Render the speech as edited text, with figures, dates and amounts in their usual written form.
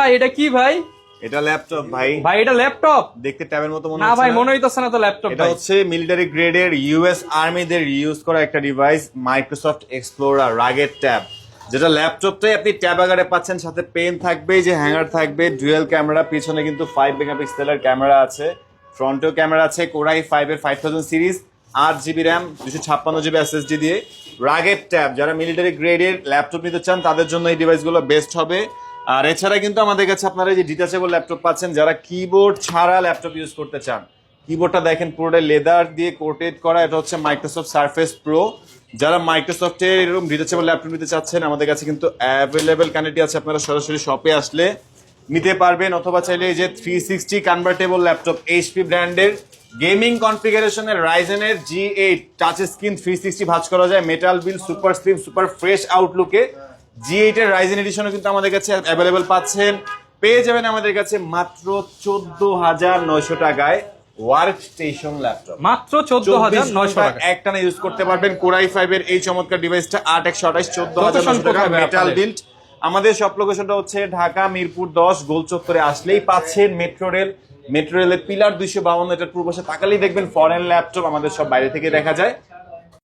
ভাই এটা কি ভাই? এটা ল্যাপটপ ভাই। ভাই এটা ল্যাপটপ? দেখতে ট্যাবের মতো মনে না হচ্ছে ভাই, মনে হইতাছে না তো ল্যাপটপ। এটা হচ্ছে মিলিটারি গ্রেডের ইউএস আর্মিদের ইউজ করা একটা device, Microsoft explorer rugged tab, যেটা ল্যাপটপটাই আপনি ট্যাব আকারে পাচ্ছেন, সাথে পেন থাকবে, যে হ্যাঙ্গার থাকবে, ডুয়েল ক্যামেরা, পিছনে কিন্তু 5 মেগাপিক্সেলের ক্যামেরা আছে, ফ্রন্টেও ক্যামেরা আছে, কোরাই 5 এর 5000 series, 8 GB RAM, 256 GB SSD দিয়ে রাগেড ট্যাব। যারা মিলিটারি গ্রেডের ল্যাপটপ নিতে চান তাদের জন্য এই ডিভাইসগুলো বেস্ট হবে। আর এছাড়া কিন্তু আমাদের কাছে আপনারা এই যে ডিটাচেবল ল্যাপটপ পাচ্ছেন, যারা কিবোর্ড ছাড়া ল্যাপটপ ইউজ করতে চান। কিবোর্ডটা দেখেন পুরোটাই লেদার দিয়ে কোটেড করা, এটা হচ্ছে মাইক্রোসফট সারফেস প্রো। যারা মাইক্রোসফটের এরকম ডিটাচেবল ল্যাপটপ নিতে চাচ্ছেন, আমাদের কাছে কিন্তু অ্যাভেলেবেল কোয়ান্টিটি আছে, আপনারা সরাসরি শপে আসলে নিতে পারবেন, অথবা চাইলে এই যে 360 কনভার্টেবল ল্যাপটপ এইচপি ব্র্যান্ডের গেমিং কনফিগারেশনের রাইজেনের G8 টাচ স্ক্রিন 360 ভাঁজ করা যায়, metal build, super slim, super fresh আউটলুকে G8 এর রাইজেন এডিশনও কিন্তু আমাদের কাছে অ্যাভেলেবেল পাচ্ছেন। পেয়ে যাবেন আমাদের কাছে মাত্র 14,900 টাকায় ওয়ার্ক স্টেশন ল্যাপটপ, মাত্র 14,900 টাকা একটানা ইউজ করতে পারবেন। কোরাই 5 এর এই চমৎকার ডিভাইসটা 8128, 14,900 টাকা মেটাল বিল্ড। আমাদের সব লোকেশনটা হচ্ছে ঢাকা মিরপুর 10 গোল চত্বরে আসলেই পাচ্ছেন মেট্রো রেল, মেট্রো রেলের পিলার 252, এটার পূর্ব পাশে তাকালেই দেখবেন ফরেন ল্যাপটপ, আমাদের সব বাইরে থেকে দেখা যায়।